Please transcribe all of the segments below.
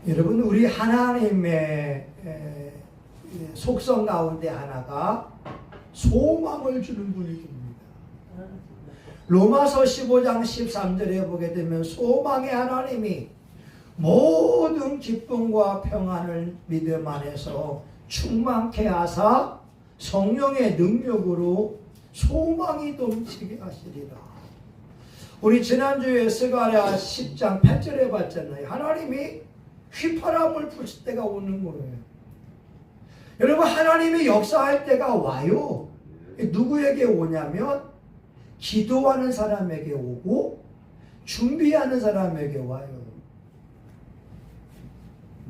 여러분, 우리 하나님의 속성 가운데 하나가 소망을 주는 분이십니다. 로마서 15장 13절에 보게 되면 소망의 하나님이 모든 기쁨과 평안을 믿음 안에서 충만케 하사 성령의 능력으로 소망이 넘치게 하시리라. 우리 지난주에 스가랴 10장 8절에 봤잖아요. 하나님이 휘파람을 부실 때가 오는 거예요. 여러분, 하나님이 역사할 때가 와요. 누구에게 오냐면 기도하는 사람에게 오고 준비하는 사람에게 와요.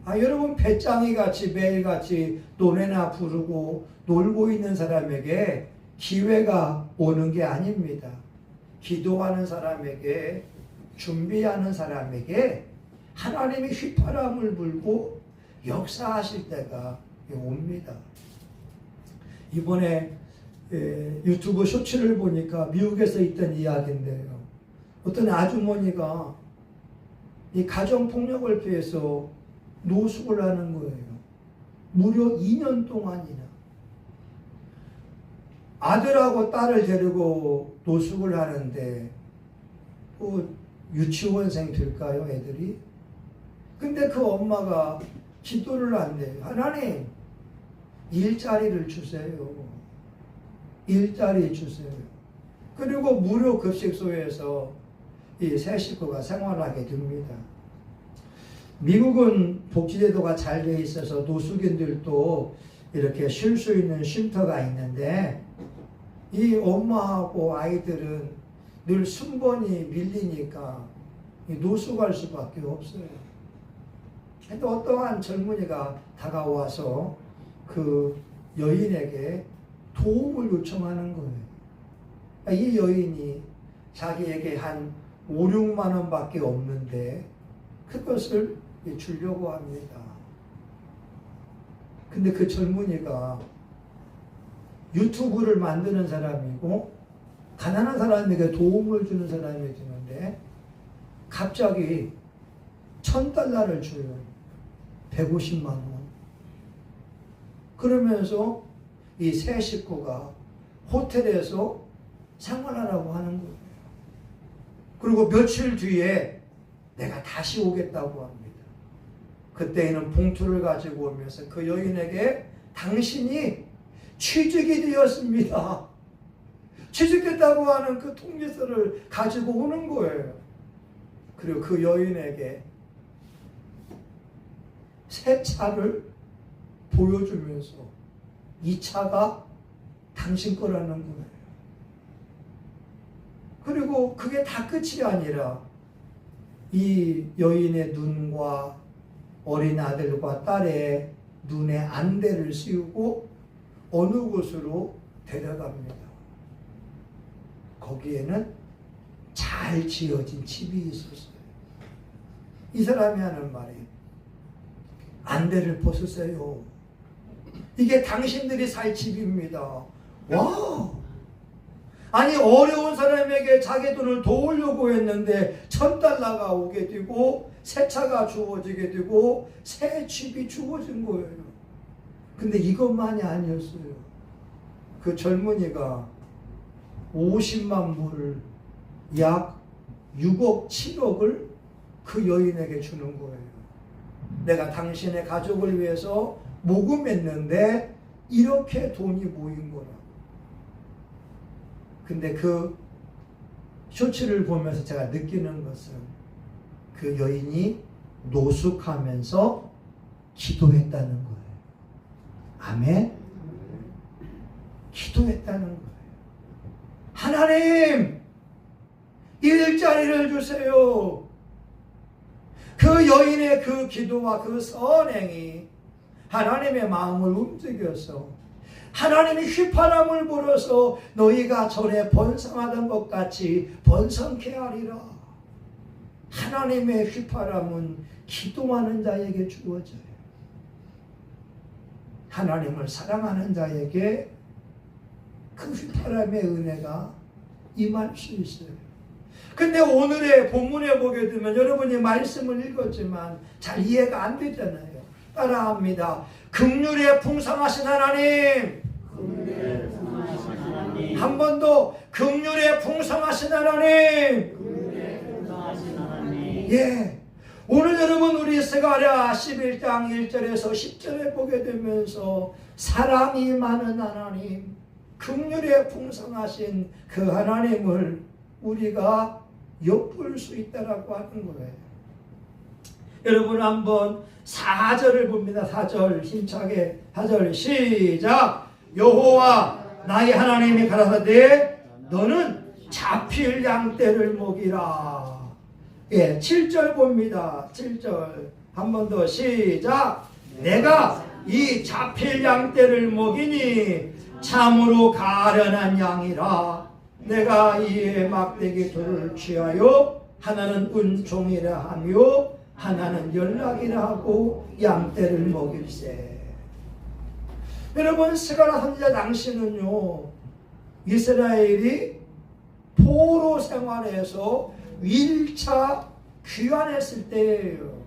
여러분, 배짱이 같이 매일같이 노래나 부르고 놀고 있는 사람에게 기회가 오는 게 아닙니다. 기도하는 사람에게, 준비하는 사람에게 하나님이 휘파람을 불고 역사하실 때가 옵니다. 이번에 유튜브 쇼츠를 보니까 미국에서 있던 이야기인데요. 어떤 아주머니가 이 가정폭력을 피해서 노숙을 하는 거예요. 무려 2년 동안이나. 아들하고 딸을 데리고 노숙을 하는데 유치원생 될까요, 애들이? 근데 그 엄마가 기도를 한대요. 하나님, 일자리를 주세요. 일자리 주세요. 그리고 무료 급식소에서 이 세 식구가 생활하게 됩니다. 미국은 복지제도가 잘 돼 있어서 노숙인들도 이렇게 쉴 수 있는 쉼터가 있는데 이 엄마하고 아이들은 늘 순번이 밀리니까 노숙할 수밖에 없어요. 근데 어떠한 젊은이가 다가와서 그 여인에게 도움을 요청하는 거예요. 이 여인이 자기에게 한 5, 6만 원밖에 없는데 그것을 주려고 합니다. 근데 그 젊은이가 유튜브를 만드는 사람이고 가난한 사람에게 도움을 주는 사람이 되는데 갑자기 $1,000를 줘요. 150만 원. 그러면서 이 세 식구가 호텔에서 생활하라고 하는 거예요. 그리고 며칠 뒤에 내가 다시 오겠다고 합니다. 그때에는 봉투를 가지고 오면서 그 여인에게 당신이 취직이 되었습니다. 취직했다고 하는 그 통지서를 가지고 오는 거예요. 그리고 그 여인에게 새 차를 보여주면서 이 차가 당신 거라는 거예요. 그리고 그게 다 끝이 아니라 이 여인의 눈과 어린 아들과 딸의 눈에 안대를 씌우고 어느 곳으로 데려갑니다. 거기에는 잘 지어진 집이 있었어요. 이 사람이 하는 말이 안대를 벗으세요. 이게 당신들이 살 집입니다. 와! 아니, 어려운 사람에게 자기 돈을 도우려고 했는데 $1,000가 오게 되고 새 차가 주어지게 되고 새 집이 주어진 거예요. 근데 이것만이 아니었어요. 그 젊은이가 50만 불, 약 6억, 7억을 그 여인에게 주는 거예요. 내가 당신의 가족을 위해서 모금했는데 이렇게 돈이 모인 거라. 근데 그 쇼츠를 보면서 제가 느끼는 것은 그 여인이 노숙하면서 기도했다는 거예요. 아멘? 기도했다는 거예요. 하나님, 일자리를 주세요. 그 여인의 그 기도와 그 선행이 하나님의 마음을 움직여서 하나님이 휘파람을 불어서 너희가 전에 번성하던 것 같이 번성케 하리라. 하나님의 휘파람은 기도하는 자에게 주어져요. 하나님을 사랑하는 자에게 그 휘파람의 은혜가 임할 수 있어요. 근데 오늘의 본문에 보게 되면 여러분이 말씀을 읽었지만 잘 이해가 안 되잖아요. 따라합니다. 긍휼에 풍성하신 하나님. 한 번 더. 긍휼에 풍성하신 하나님. 예. 오늘 여러분 우리 스가랴 11장 1절에서 10절에 보게 되면서 사랑이 많은 하나님, 긍휼에 풍성하신 그 하나님을 우리가 엿볼 수 있다라고 하는 거예요. 여러분 한번 4절을 봅니다. 4절 힘차게 4절 시작. 여호와 나의 하나님이 가라사대 너는 잡힐 양떼를 먹이라. 예, 7절 봅니다. 7절 한 번 더 시작. 내가 이 잡힐 양떼를 먹이니 참으로 가련한 양이라. 내가 이에 막대기 둘을 취하여 하나는 은총이라 하며 하나는 연락이라 하고 양떼를 먹일세. 여러분 스가랴 선지자 당시는요 이스라엘이 포로 생활에서 1차 귀환했을 때예요.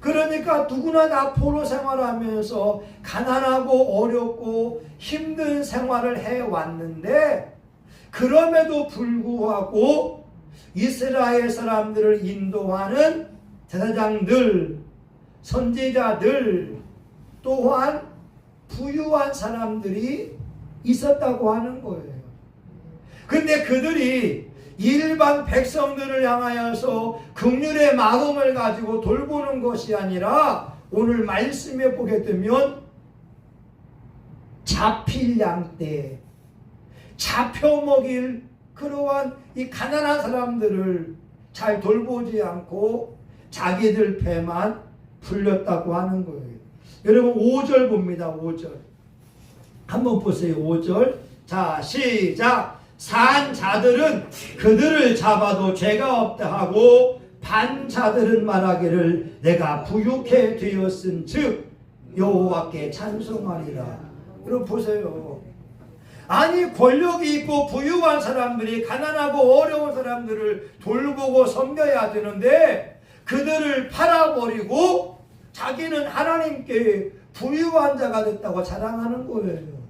그러니까 누구나 다 포로 생활하면서 가난하고 어렵고 힘든 생활을 해왔는데 그럼에도 불구하고 이스라엘 사람들을 인도하는 제사장들, 선지자들 또한 부유한 사람들이 있었다고 하는 거예요. 근데 그들이 일반 백성들을 향하여서 긍휼의 마음을 가지고 돌보는 것이 아니라 오늘 말씀에 보게 되면 잡힐 양떼, 잡혀 먹일 그러한 이 가난한 사람들을 잘 돌보지 않고 자기들 배만 불렸다고 하는 거예요. 여러분 5절 봅니다. 5절 한번 보세요. 5절 자 시작. 산 자들은 그들을 잡아도 죄가 없다 하고 반 자들은 말하기를 내가 부유케 되었은 즉 여호와께 찬송하리라. 여러분 보세요. 아니 권력이 있고 부유한 사람들이 가난하고 어려운 사람들을 돌보고 섬겨야 되는데 그들을 팔아버리고 자기는 하나님께 부유한 자가 됐다고 자랑하는 거예요.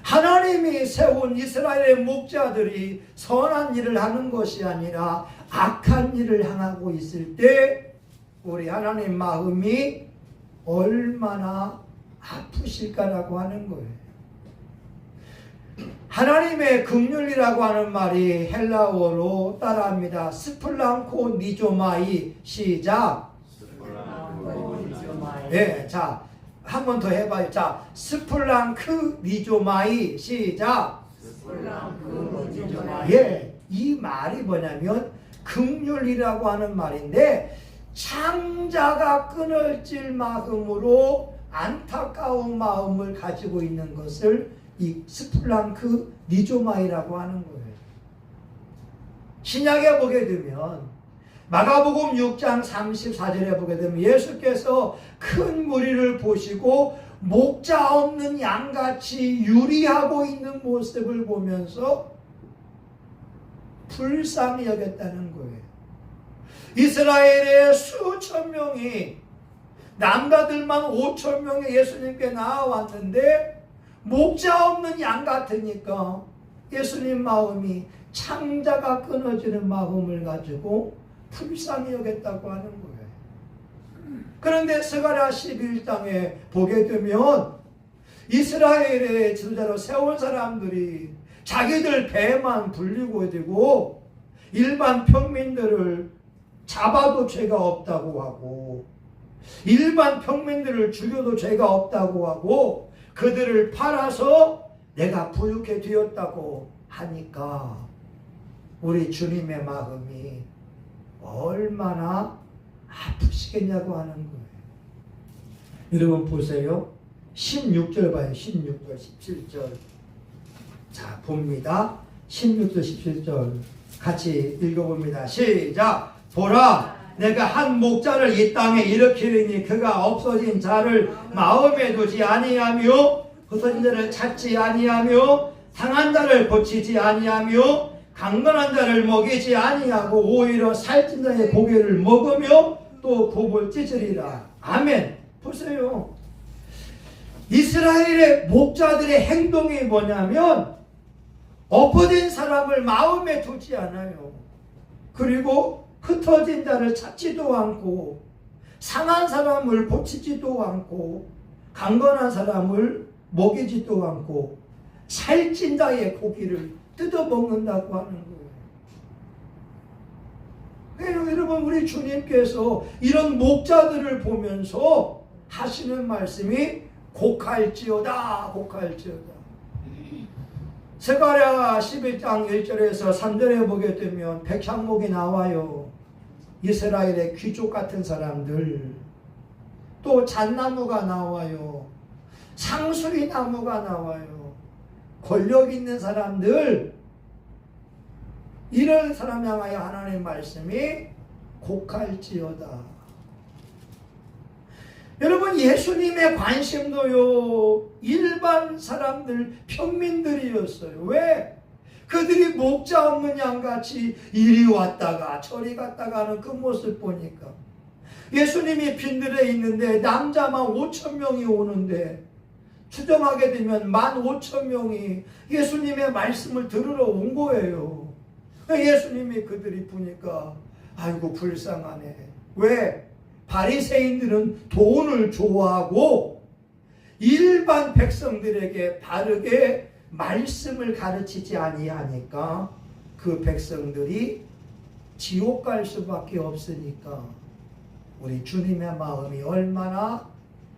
하나님이 세운 이스라엘의 목자들이 선한 일을 하는 것이 아니라 악한 일을 향하고 있을 때 우리 하나님 마음이 얼마나 아프실까라고 하는 거예요. 하나님의 긍휼이라고 하는 말이 헬라어로 따라합니다. 스플랑코 니조마이 시작. 네, 자. 한 번 더 해봐요. 자, 스플랑크 니조마이 시작. 스플랑크 니조마이. 예, 이 말이 뭐냐면 긍휼이라고 하는 말인데 창자가 끊어질 마음으로 안타까운 마음을 가지고 있는 것을 이 스플랑크 니조마이라고 하는 거예요. 신약에 보게 되면 마가복음 6장 34절에 보게 되면 예수께서 큰 무리를 보시고 목자 없는 양같이 유리하고 있는 모습을 보면서 불쌍히 여겼다는 거예요. 이스라엘의 수천 명이 남자들만 5천 명이 예수님께 나와왔는데 목자 없는 양 같으니까 예수님 마음이 창자가 끊어지는 마음을 가지고 불쌍히 여겼다고 하는 거예요. 그런데 스가랴 11장에 보게 되면 이스라엘의 지도자로 세운 사람들이 자기들 배만 불리고 되고 일반 평민들을 잡아도 죄가 없다고 하고 일반 평민들을 죽여도 죄가 없다고 하고 그들을 팔아서 내가 부유케 되었다고 하니까 우리 주님의 마음이 얼마나 아프시겠냐고 하는 거예요. 여러분 보세요. 16절 봐요. 16절 17절 자 봅니다. 16절 17절 같이 읽어봅니다. 시작. 보라 내가 한 목자를 이 땅에 일으키리니 그가 없어진 자를 마음에 두지 아니하며 흩어진 자를 찾지 아니하며 상한 자를 고치지 아니하며 강건한 자를 먹이지 아니하고 오히려 살찐 자의 고개를 먹으며 또 굽을 찢으리라. 아멘. 보세요. 이스라엘의 목자들의 행동이 뭐냐면 엎어진 사람을 마음에 두지 않아요. 그리고 흩어진 자를 찾지도 않고 상한 사람을 고치지도 않고 강건한 사람을 먹이지도 않고 살찐 자의 고기를 뜯어먹는다고 하는 거예요. 여러분, 우리 주님께서 이런 목자들을 보면서 하시는 말씀이 곡할지어다, 곡할지어다. 스가랴 11장 1절에서 3절에 보게 되면 백향목이 나와요. 이스라엘의 귀족 같은 사람들. 또 잣나무가 나와요. 상수리 나무가 나와요. 권력 있는 사람들, 이런 사람 향하여 하나님의 말씀이 곡할지어다. 여러분, 예수님의 관심도요 일반 사람들, 평민들이었어요. 왜? 그들이 목자 없는 양같이 이리 왔다가 저리 갔다가 하는 그 모습 보니까 예수님이 빈들에 있는데 남자만 5,000명이 오는데 추정하게 되면 15,000명이 예수님의 말씀을 들으러 온 거예요. 예수님이 그들이 보니까 아이고 불쌍하네. 왜? 바리새인들은 돈을 좋아하고 일반 백성들에게 바르게 말씀을 가르치지 아니하니까 그 백성들이 지옥 갈 수밖에 없으니까 우리 주님의 마음이 얼마나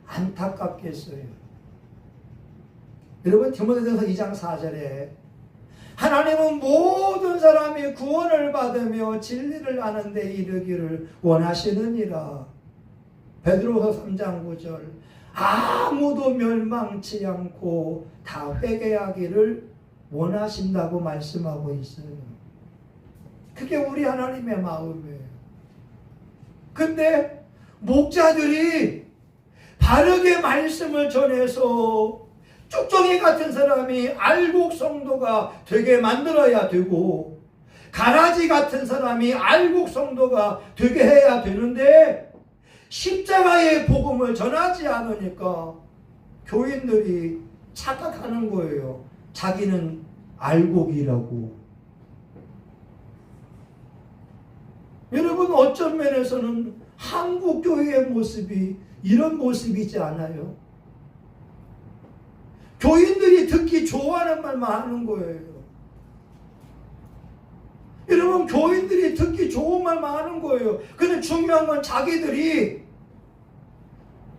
안타깝겠어요. 여러분, 디모데전서 2장 4절에 하나님은 모든 사람이 구원을 받으며 진리를 아는 데 이르기를 원하시느니라. 베드로서 3장 9절 아무도 멸망치 않고 다 회개하기를 원하신다고 말씀하고 있어요. 그게 우리 하나님의 마음이에요. 근데 목자들이 바르게 말씀을 전해서 쭉정이 같은 사람이 알곡 성도가 되게 만들어야 되고 가라지 같은 사람이 알곡 성도가 되게 해야 되는데 십자가의 복음을 전하지 않으니까 교인들이 착각하는 거예요. 자기는 알곡이라고. 여러분, 어떤 면에서는 한국 교회의 모습이 이런 모습이지 않아요? 교인들이 듣기 좋아하는 말만 하는 거예요. 여러분, 교인들이 듣기 좋은 말만 하는 거예요. 근데 중요한 건 자기들이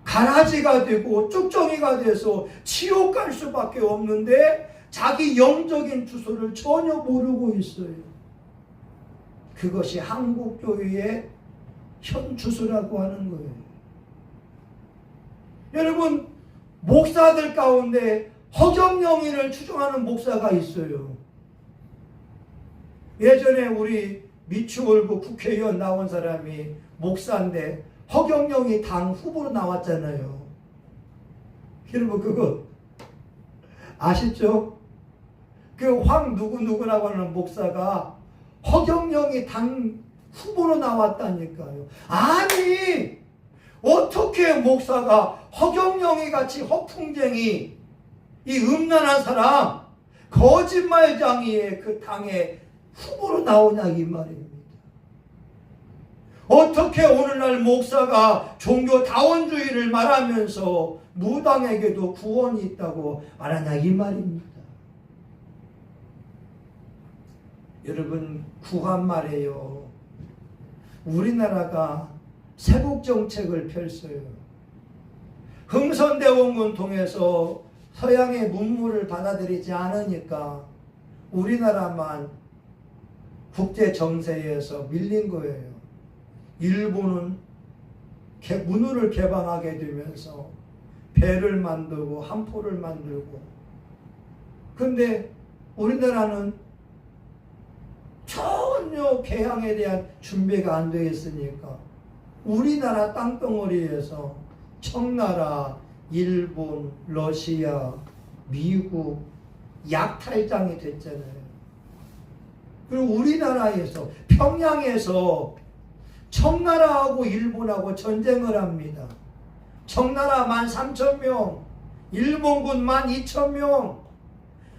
가라지가 되고 쭉정이가 돼서 지옥 갈 수밖에 없는데 자기 영적인 주소를 전혀 모르고 있어요. 그것이 한국교회의 현 주소라고 하는 거예요. 여러분, 목사들 가운데 허경영이를 추종하는 목사가 있어요. 예전에 우리 미추홀구 국회의원 나온 사람이 목사인데 허경영이 당 후보로 나왔잖아요. 여러분, 그거 아시죠? 그 황 누구누구라고 하는 목사가 허경영이 당 후보로 나왔다니까요. 아니, 어떻게 목사가 허경영이 같이 허풍쟁이, 이 음란한 사람, 거짓말쟁이의 그 당의 후보로 나오냐 이 말입니다. 어떻게 오늘날 목사가 종교다원주의를 말하면서 무당에게도 구원이 있다고 말하냐 이 말입니다. 여러분, 구한 말이에요. 우리나라가 세국정책을 펼쳐요. 흥선대원군 통해서 서양의 문물을 받아들이지 않으니까 우리나라만 국제정세에서 밀린 거예요. 일본은 문호를 개방하게 되면서 배를 만들고 함포를 만들고, 근데 우리나라는 전혀 개항에 대한 준비가 안 되어 있으니까 우리나라 땅덩어리에서 청나라, 일본, 러시아, 미국, 약탈장이 됐잖아요. 그리고 우리나라에서 평양에서 청나라하고 일본하고 전쟁을 합니다. 청나라 13,000명, 일본군 12,000명,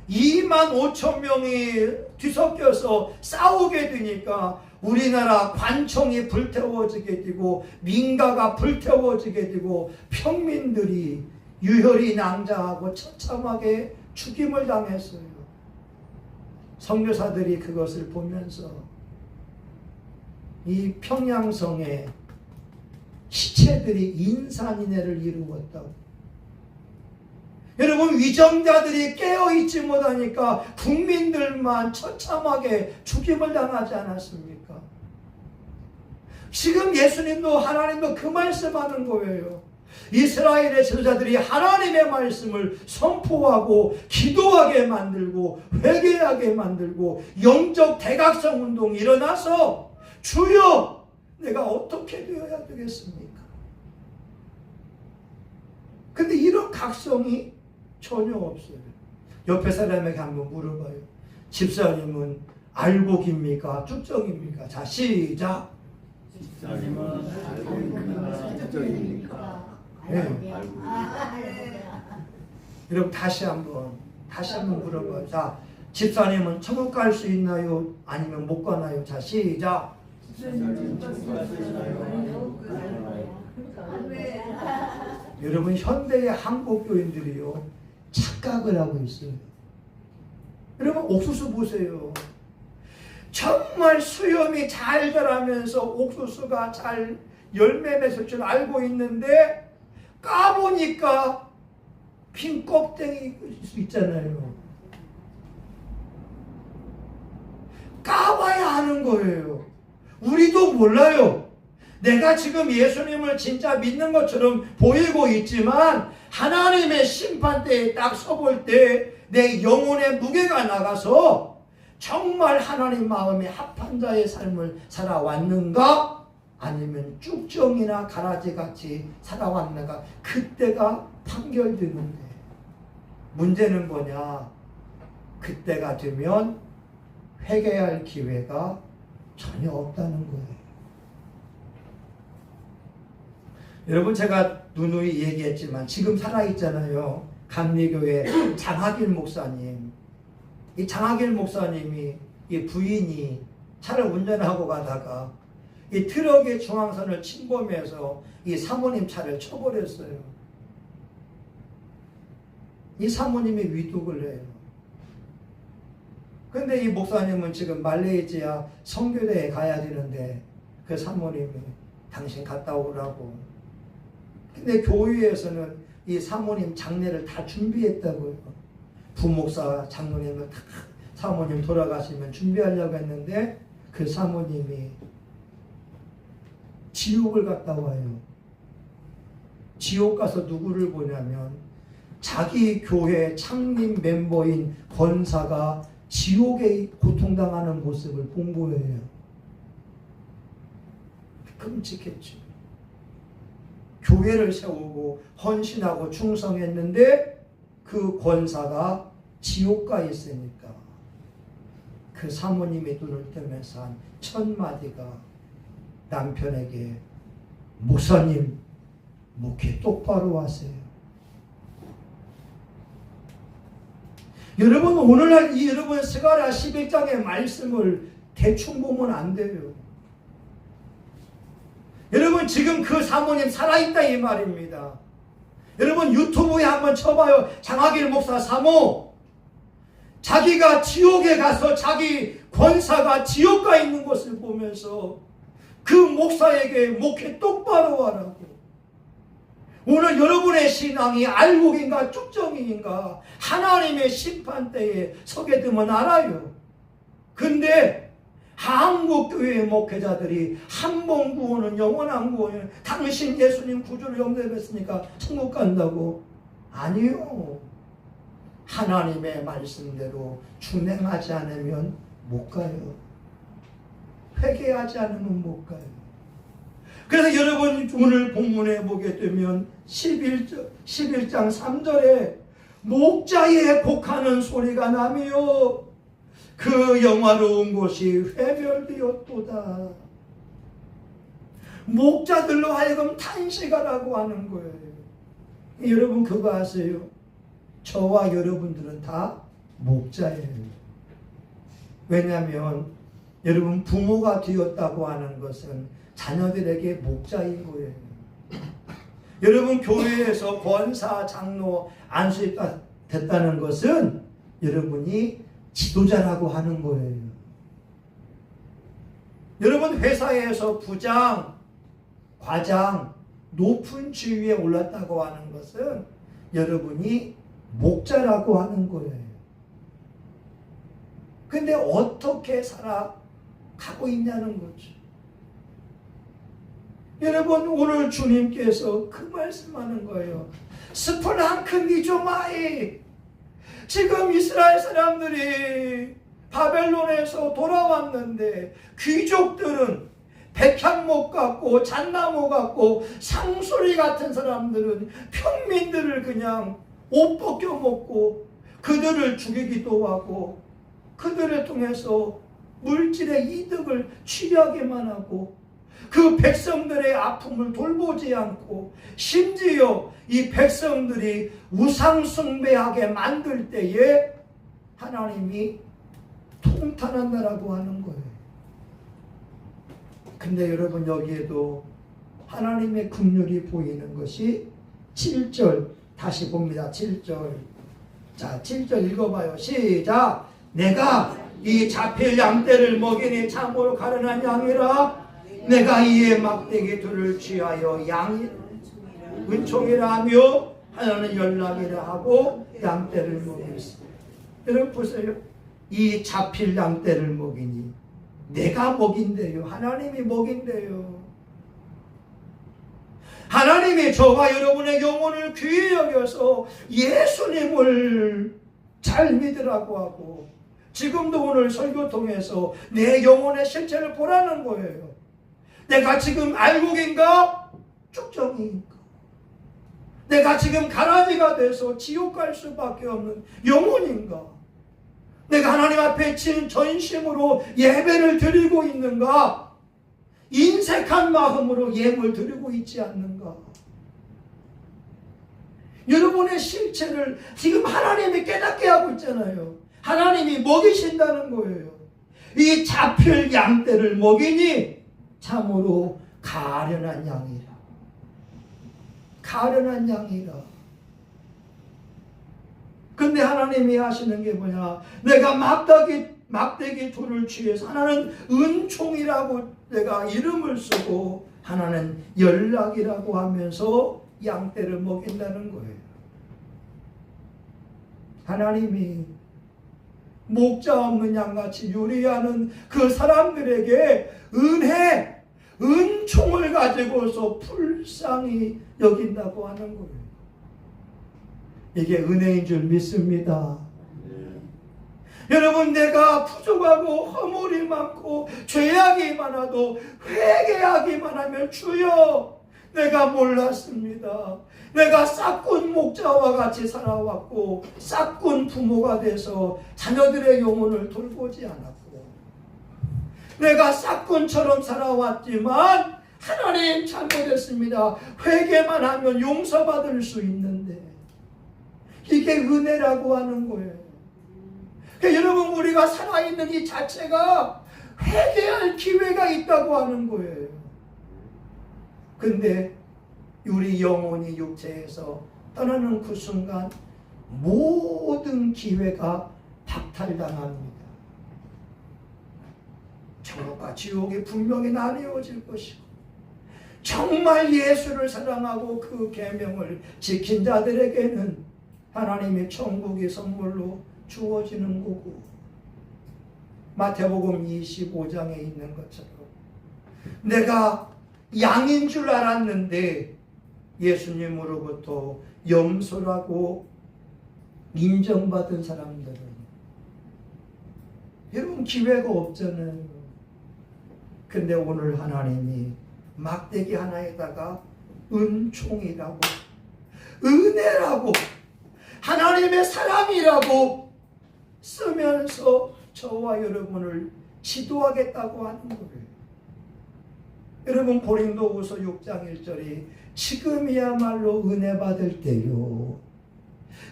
25,000명이 뒤섞여서 싸우게 되니까 우리나라 관청이 불태워지게 되고 민가가 불태워지게 되고 평민들이 유혈이 낭자하고 처참하게 죽임을 당했어요. 선교사들이 그것을 보면서 이 평양성에 시체들이 인산인해를 이루었다고. 여러분, 위정자들이 깨어있지 못하니까 국민들만 처참하게 죽임을 당하지 않았습니까? 지금 예수님도 하나님도 그 말씀하는 거예요. 이스라엘의 지도자들이 하나님의 말씀을 선포하고 기도하게 만들고 회개하게 만들고 영적 대각성 운동이 일어나서 주여 내가 어떻게 되어야 되겠습니까? 근데 이런 각성이 전혀 없어요. 옆에 사람에게 한번 물어봐요. 집사님은 알곡입니까? 쭉정입니까? 자, 시작. 집사님은 알곡입니까? 쭉정입니까? 네. 여러분 다시 한번 물어봐요. 자, 집사님은 천국 갈 수 있나요? 아니면 못 가나요? 자, 시작. 여러분, 현대의 한국 교인들이요 착각을 하고 있어요. 여러분, 옥수수 보세요. 정말 수염이 잘 자라면서 옥수수가 잘 열매 맺을 줄 알고 있는데 까보니까 빈 껍데기 있잖아요. 까봐야 하는 거예요. 우리도 몰라요. 내가 지금 예수님을 진짜 믿는 것처럼 보이고 있지만 하나님의 심판대에 딱 서볼 때 내 영혼의 무게가 나가서 정말 하나님 마음에 합한 자의 삶을 살아왔는가? 아니면 쭉정이나 가라지같이 살아왔는가? 그때가 판결되는데 문제는 뭐냐? 그때가 되면 회개할 기회가 전혀 없다는 거예요. 여러분, 제가 누누이 얘기했지만 지금 살아있잖아요. 감리교회 장학일 목사님. 이 장학일 목사님이 이 부인이 차를 운전하고 가다가 이 트럭의 중앙선을 침범해서 이 사모님 차를 쳐버렸어요. 이 사모님이 위독을 해요. 근데 이 목사님은 지금 말레이시아 선교대에 가야 되는데 그 사모님이 당신 갔다 오라고. 근데 교회에서는 이 사모님 장례를 다 준비했다고요. 부목사 장로님을 다 사모님 돌아가시면 준비하려고 했는데 그 사모님이 지옥을 갔다 와요. 지옥 가서 누구를 보냐면 자기 교회 창립 멤버인 권사가 지옥에 고통당하는 모습을 본 거예요. 끔찍했죠. 교회를 세우고 헌신하고 충성했는데 그 권사가 지옥가 있으니까 그 사모님이 눈을 뜨면서 한 1000마디가 남편에게 목사님 목회 똑바로 하세요. 여러분, 오늘날 이 여러분 스가랴 11장의 말씀을 대충 보면 안 돼요. 여러분, 지금 그 사모님 살아있다 이 말입니다. 여러분, 유튜브에 한번 쳐봐요. 장학일 목사 사모. 자기가 지옥에 가서 자기 권사가 지옥 가 있는 것을 보면서 그 목사에게 목회 똑바로 하라고. 오늘 여러분의 신앙이 알곡인가 쭉정인가 하나님의 심판대에 서게 되면 알아요. 근데 한국교회의 목회자들이 한 번 구원은 영원한 구원이에요. 당신 예수님 구주를 영접했으니까 천국 간다고? 아니요. 하나님의 말씀대로 준행하지 않으면 못 가요. 회개하지 않으면 못 가요. 그래서 여러분 오늘 본문에 보게 되면 11장 3절에 목자에 복하는 소리가 나며 그 영화로운 곳이 회별되었도다. 목자들로 하여금 탄식하라고 하는 거예요. 여러분 그거 아세요? 저와 여러분들은 다 목자예요. 왜냐하면 여러분 부모가 되었다고 하는 것은 자녀들에게 목자인 거예요. 여러분 교회에서 권사, 장로, 안수가 됐다는 것은 여러분이 지도자라고 하는 거예요. 여러분 회사에서 부장, 과장, 높은 지위에 올랐다고 하는 것은 여러분이 목자라고 하는 거예요. 근데 어떻게 살아가고 있냐는 거죠. 여러분 오늘 주님께서 그 말씀하는 거예요. 스풀 한 큰 니조마이. 지금 이스라엘 사람들이 바벨론에서 돌아왔는데 귀족들은 백향목 같고 잣나무 같고 상소리 같은 사람들은 평민들을 그냥 옷 벗겨 먹고 그들을 죽이기도 하고 그들을 통해서 물질의 이득을 취하게만 하고 그 백성들의 아픔을 돌보지 않고 심지어 이 백성들이 우상숭배하게 만들 때에 하나님이 통탄한다라고 하는 거예요. 근데 여러분 여기에도 하나님의 긍휼이 보이는 것이 7절 다시 봅니다. 7절. 자, 7절 읽어봐요. 시작. 내가 이 잡힐 양떼를 먹이니 참으로 가련한 양이라. 내가 이에 막대기 둘을 취하여 양이 은총이라 하며 하나는 연락이라 하고 양떼를 먹였습니다. 여러분 보세요. 이 잡힐 양떼를 먹이니 내가 먹인대요. 하나님이 먹인대요. 하나님이 저와 여러분의 영혼을 귀히 여겨서 예수님을 잘 믿으라고 하고 지금도 오늘 설교 통해서 내 영혼의 실체를 보라는 거예요. 내가 지금 알곡인가? 쭉정이인가? 내가 지금 가라지가 돼서 지옥 갈 수밖에 없는 영혼인가? 내가 하나님 앞에 전심으로 예배를 드리고 있는가? 인색한 마음으로 예물 드리고 있지 않는가? 여러분의 실체를 지금 하나님이 깨닫게 하고 있잖아요. 하나님이 먹이신다는 거예요. 이 잡힐 양떼를 먹이니 참으로 가련한 양이라. 가련한 양이라. 근데 하나님이 하시는 게 뭐냐? 내가 막대기 둘을 취해서 하나는 은총이라고 내가 이름을 쓰고 하나는 연락이라고 하면서 양떼를 먹인다는 거예요. 하나님이 목자 없는 양같이 유리하는 그 사람들에게 은혜, 은총을 가지고서 불쌍히 여긴다고 하는 거예요. 이게 은혜인 줄 믿습니다. 여러분 내가 부족하고 허물이 많고 죄악이 많아도 회개하기만 하면 주여 내가 몰랐습니다. 내가 싹군 목자와 같이 살아왔고 싹군 부모가 돼서 자녀들의 영혼을 돌보지 않았고 내가 싹군처럼 살아왔지만 하나님 잘못했습니다. 회개만 하면 용서받을 수 있는데 이게 은혜라고 하는 거예요. 그러니까 여러분 우리가 살아있는 이 자체가 회개할 기회가 있다고 하는 거예요. 근데 우리 영혼이 육체에서 떠나는 그 순간 모든 기회가 박탈당합니다. 천국과 지옥이 분명히 나뉘어질 것이고 정말 예수를 사랑하고 그 계명을 지킨 자들에게는 하나님의 천국의 선물로 주어지는 거고 마태복음 25장에 있는 것처럼 내가 양인 줄 알았는데 예수님으로부터 염소라고 인정받은 사람들은 여러분 기회가 없잖아요. 근데 오늘 하나님이 막대기 하나에다가 은총이라고 은혜라고 하나님의 사람이라고 쓰면서 저와 여러분을 지도하겠다고 하는 거예요. 여러분, 고린도후서 6장 1절이 지금이야말로 은혜 받을 때요,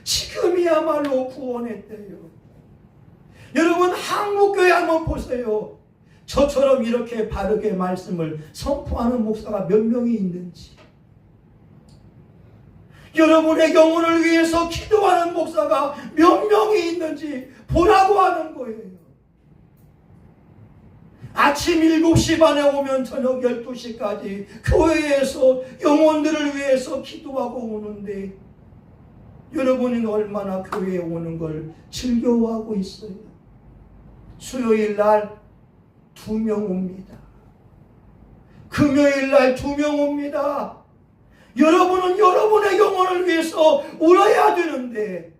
지금이야말로 구원의 때요. 여러분, 한국교회 한번 보세요. 저처럼 이렇게 바르게 말씀을 선포하는 목사가 몇 명이 있는지, 여러분의 영혼을 위해서 기도하는 목사가 몇 명이 있는지 보라고 하는 거예요. 아침 7시 반에 오면 저녁 12시까지 교회에서 영혼들을 위해서 기도하고 오는데, 여러분이 얼마나 교회에 오는 걸 즐거워하고 있어요? 수요일 날 2명 옵니다. 금요일 날 2명 옵니다. 여러분은 여러분의 영혼을 위해서 울어야 되는데,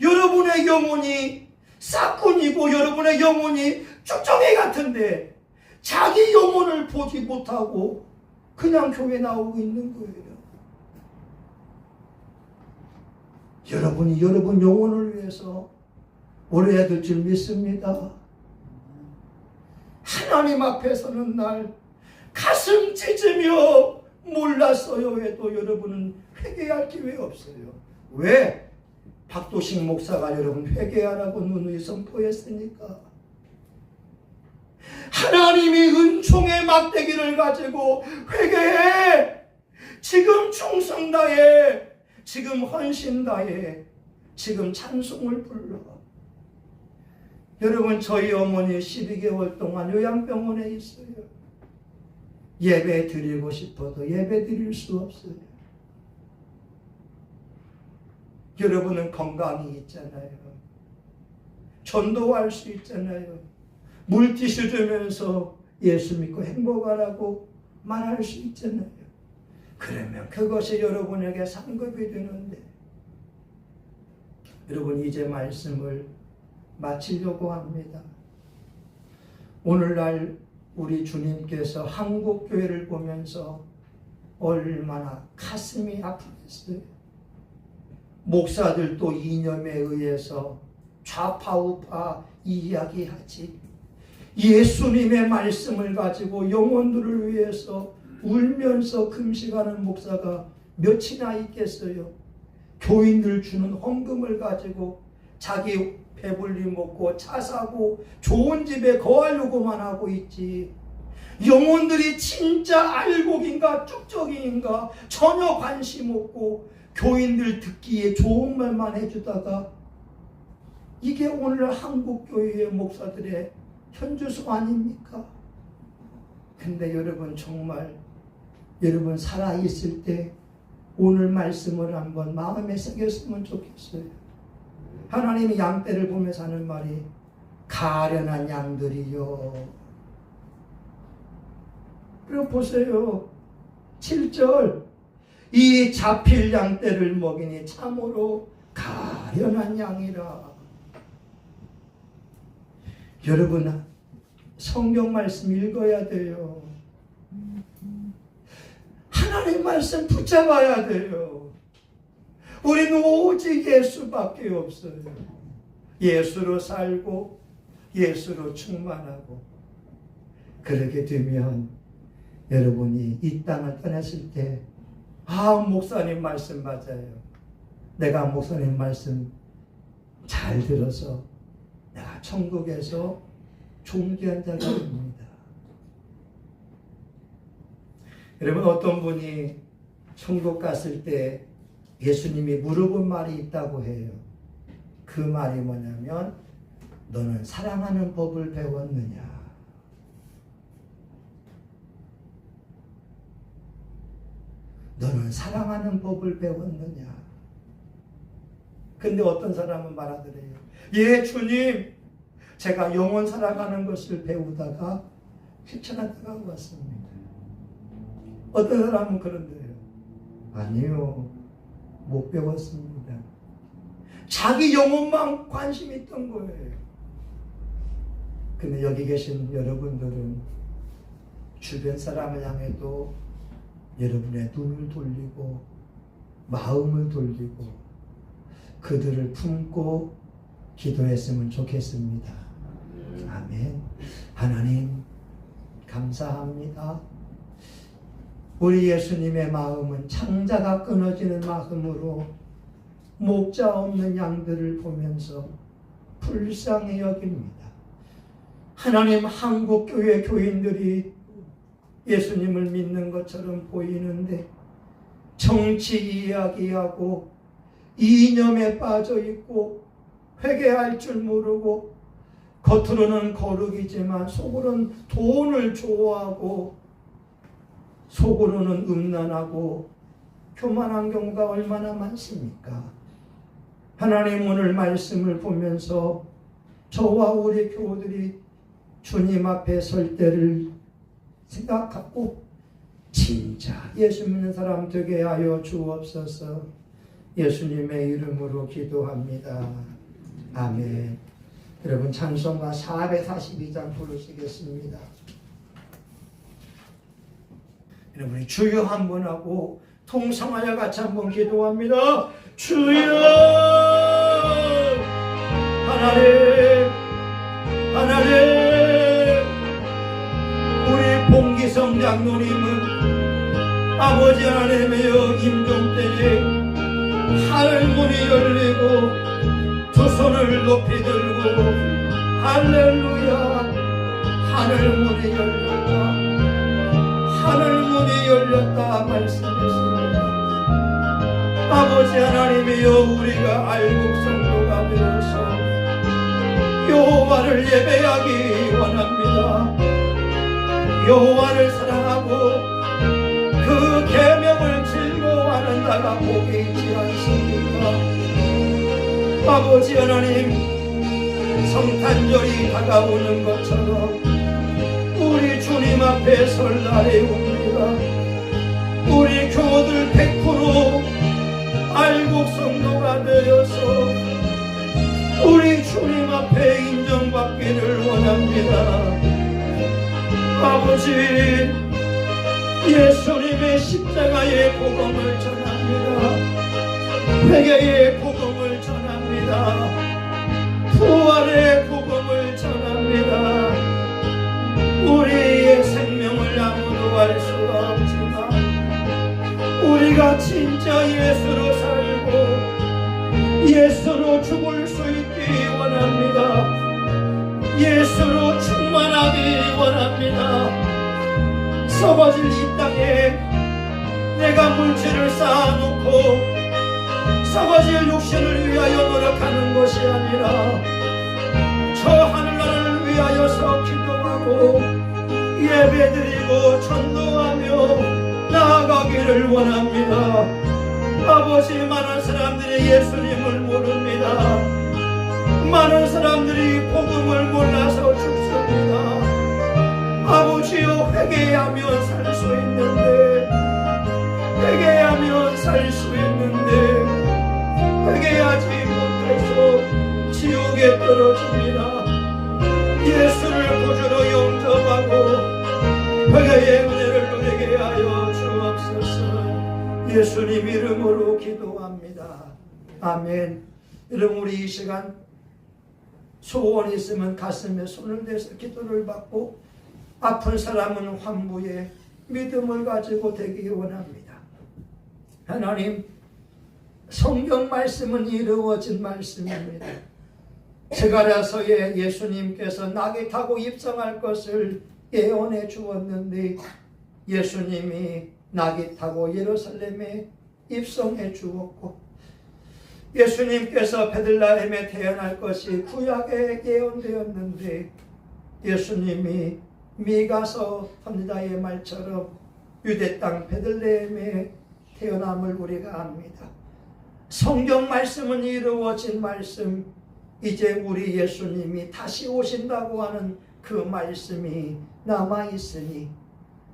여러분의 영혼이 싹군이고 여러분의 영혼이 쭉정이 같은데 자기 영혼을 보지 못하고 그냥 교회 나오고 있는 거예요. 여러분이 여러분 영혼을 위해서 울어야 될 줄 믿습니다. 하나님 앞에서는 날 가슴 찢으며 몰랐어요 해도 여러분은 회개할 기회 없어요. 왜? 박도식 목사가 여러분 회개하라고 누누이 선포했으니까. 하나님이 은총의 막대기를 가지고 회개해, 지금 충성 다해, 지금 헌신 다해, 지금 찬송을 불러. 여러분, 저희 어머니 12개월 동안 요양병원에 있어요. 예배 드리고 싶어도 예배 드릴 수 없어요. 여러분은 건강이 있잖아요. 전도할 수 있잖아요. 물티슈 주면서 예수 믿고 행복하라고 말할 수 있잖아요. 그러면 그것이 여러분에게 상급이 되는데, 여러분, 이제 말씀을 마치려고 합니다. 오늘날 우리 주님께서 한국교회를 보면서 얼마나 가슴이 아프겠어요. 목사들도 이념에 의해서 좌파우파 이야기하지, 예수님의 말씀을 가지고 영혼들을 위해서 울면서 금식하는 목사가 몇이나 있겠어요. 교인들 주는 헌금을 가지고 자기 배불리 먹고 차 사고 좋은 집에 거하려고만 하고 있지, 영혼들이 진짜 알곡인가 쭉적인가 전혀 관심 없고 교인들 듣기에 좋은 말만 해주다가, 이게 오늘 한국교회의 목사들의 현주소 아닙니까? 근데 여러분, 정말 여러분 살아있을 때 오늘 말씀을 한번 마음에 새겼으면 좋겠어요. 하나님이 양떼를 보면서 하는 말이 가련한 양들이요. 그리고 보세요. 7절, 이 잡힐 양떼를 먹이니 참으로 가련한 양이라. 여러분, 성경 말씀 읽어야 돼요. 하나님 말씀 붙잡아야 돼요. 우리는 오직 예수밖에 없어요. 예수로 살고 예수로 충만하고, 그렇게 되면 여러분이 이 땅을 떠났을 때, 목사님 말씀 맞아요. 내가 목사님 말씀 잘 들어서 내가 천국에서 존귀한 자가 됩니다. 여러분, 어떤 분이 천국 갔을 때 예수님이 물어본 말이 있다고 해요. 그 말이 뭐냐면, 너는 사랑하는 법을 배웠느냐? 너는 사랑하는 법을 배웠느냐? 근데 어떤 사람은 말하더래요. 예, 주님, 제가 영원 살아가는 것을 배우다가 실천하다가 왔습니다. 어떤 사람은 그런데요. 아니요, 못 배웠습니다. 자기 영혼만 관심 있던 거예요. 근데 여기 계신 여러분들은 주변 사람을 향해도 여러분의 눈을 돌리고 마음을 돌리고 그들을 품고 기도했으면 좋겠습니다. 아멘. 하나님 감사합니다. 우리 예수님의 마음은 창자가 끊어지는 마음으로 목자 없는 양들을 보면서 불쌍히 여깁니다. 하나님, 한국교회 교인들이 예수님을 믿는 것처럼 보이는데 정치 이야기하고 이념에 빠져 있고 회개할 줄 모르고 겉으로는 거룩이지만 속으로는 돈을 좋아하고 속으로는 음란하고 교만한 경우가 얼마나 많습니까? 하나님, 오늘 말씀을 보면서 저와 우리 교우들이 주님 앞에 설 때를 생각하고 진짜 예수 믿는 사람 되게 하여 주옵소서. 예수님의 이름으로 기도합니다. 아멘. 여러분, 찬송가 442장 부르시겠습니다. 여러분이 주여 한번 하고 통성하여 같이 한번 기도합니다. 주여, 하나님, 하나님, 우리 봉기성 장로님은 아버지 하나님이여 임종 때에 하늘 문이 열리고 두 손을 높이 들고 할렐루야, 하늘 문이 열렸다, 하늘 문이 열렸다 말씀했습니다. 아버지 하나님이여, 우리가 알곡 성도가 되어서 여호와를 예배하기 원합니다. 여호와를 사랑하고 그 계명을 즐거워하는 자가 복이 있지 않습니까? 아버지 하나님, 성탄절이 다가오는 것처럼 우리 주님 앞에 설 날이 옵니다. 우리 교우들 100% 알곡 성도가 되어서 우리 주님 앞에 인정받기를 원합니다. 아버지, 예수님의 십자가의 복음을 전합니다. 회개의 복음을 전합니다. 부활의 복음을 전합니다. 우리의 생명을 아무도 알 수가 없지만 우리가 진짜 예수로 살고 예수로 죽을 수 있기 원합니다. 예수로 충만하기 원합니다. 썩어질 이 땅에 내가 물질을 쌓아놓고 썩어질 육신을 위하여 노력하는 것이 아니라 저 하늘나라를 위하여서 기도하고 예배드리고 전도하며 나아가기를 원합니다. 아버지, 많은 사람들이 예수님을 모릅니다. 많은 사람들이 복음을 몰라서 죽습니다. 아버지여, 회개하면 살 수 있는데, 회개하면 살 수 있는데 회개하지 못해서 지옥에 떨어집니다. 예수를 구주로 영접하고 회개의 은혜를 누리게 하여 주옵소서. 예수님 이름으로 기도합니다. 아멘. 여러분, 우리 이 시간 소원이 있으면 가슴에 손을 대서 기도를 받고 아픈 사람은 환부에 믿음을 가지고 되기 원합니다. 하나님, 성경 말씀은 이루어진 말씀입니다. 스가랴서에 예수님께서 낙이 타고 입성할 것을 예언해 주었는데 예수님이 낙이 타고 예루살렘에 입성해 주었고, 예수님께서 베들레헴에 태어날 것이 구약에 예언되었는데 예수님이 미가서 선지자의 말처럼 유대 땅 베들레헴에 태어남을 우리가 압니다. 성경 말씀은 이루어진 말씀, 이제 우리 예수님이 다시 오신다고 하는 그 말씀이 남아있으니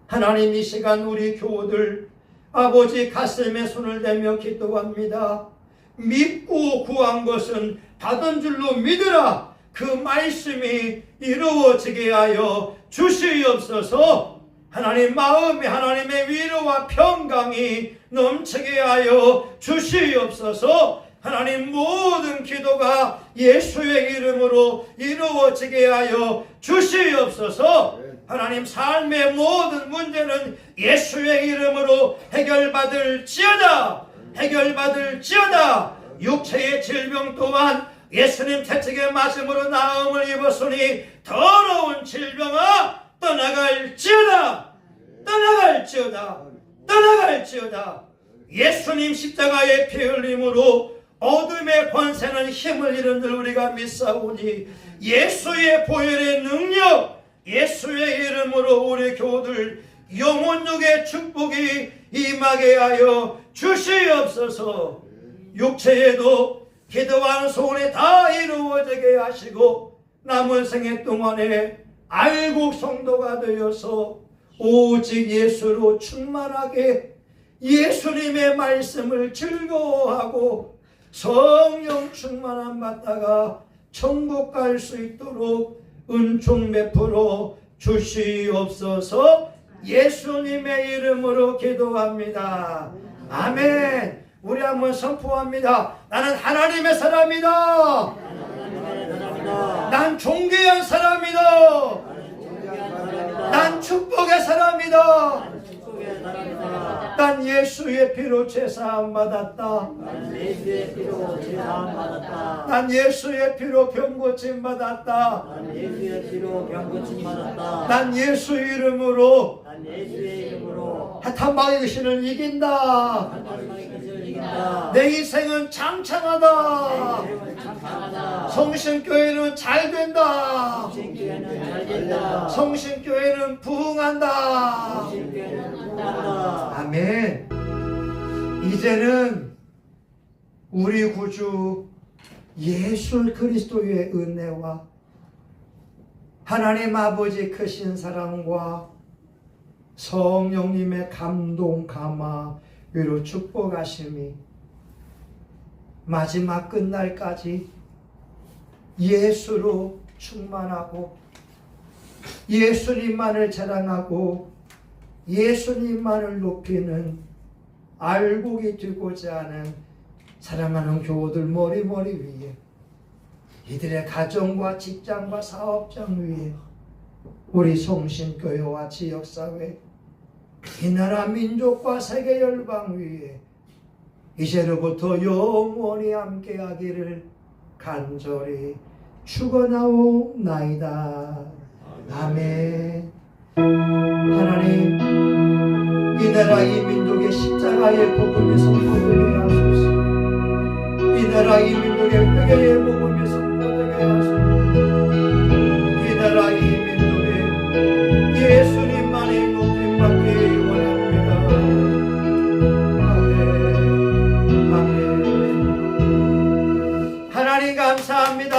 하나님, 이 시간 우리 교우들 아버지 가슴에 손을 대며 기도합니다. 믿고 구한 것은 받은 줄로 믿으라. 그 말씀이 이루어지게 하여 주시옵소서. 하나님, 마음에 하나님의 위로와 평강이 넘치게 하여 주시옵소서. 하나님 모든 기도가 예수의 이름으로 이루어지게 하여 주시옵소서. 하나님 삶의 모든 문제는 예수의 이름으로 해결받을지어다. 해결받을지어다. 육체의 질병 또한 예수님 채찍에 맞음으로 나음을 입었으니 더러운 질병아 떠나갈지어다. 떠나갈지어다. 떠나갈지어다. 예수님 십자가의 피 흘림으로 어둠의 권세는 힘을 잃은 줄 우리가 믿사오니 예수의 보혈의 능력, 예수의 이름으로 우리 교우들 영혼육의 축복이 임하게 하여 주시옵소서. 육체에도 기도하는 소원이 다 이루어지게 하시고 남은 생애 동안에 알곡 성도가 되어서 오직 예수로 충만하게 예수님의 말씀을 즐거워하고 성령 충만함 받다가 천국 갈 수 있도록 은총 베풀어 주시옵소서. 예수님의 이름으로 기도합니다. 아멘. 우리 한번 선포합니다. 나는 하나님의 사람이다. 난 존귀한 사람이다. 난 축복의 사람이다. 난 예수의 피로 제사함 받았다. 난 예수의 피로 병 고침 받았다. 난 예수 이름으로 사탄마귀의 귀신을 이긴다. 내 인생은 장창하다. 성신교회는 잘 된다. 성신교회는 부흥한다. 아멘. 이제는 우리 구주 예수 그리스도의 은혜와 하나님 아버지 크신 사랑과 성령님의 감동 감화 위로 축복하심이 마지막 끝날까지 예수로 충만하고 예수님만을 자랑하고 예수님만을 높이는 알곡이 되고자 하는 사랑하는 교우들 머리머리 위에 이들의 가정과 직장과 사업장 위에 우리 성신교회와 지역사회 이 나라 민족과 세계 열방 위에 이제로부터 영원히 함께하기를 간절히 축원하옵나이다. 아멘. 하나님, 이 나라 이 민족의 십자가의 복음이 선포되게 하소서. 이 나라 이 민족의 회개의 복음이 선포되게 하소서. 이 나라 이 민족의 예수님만이 높임받기 원합니다. 아멘. 아멘. 하나님 감사합니다.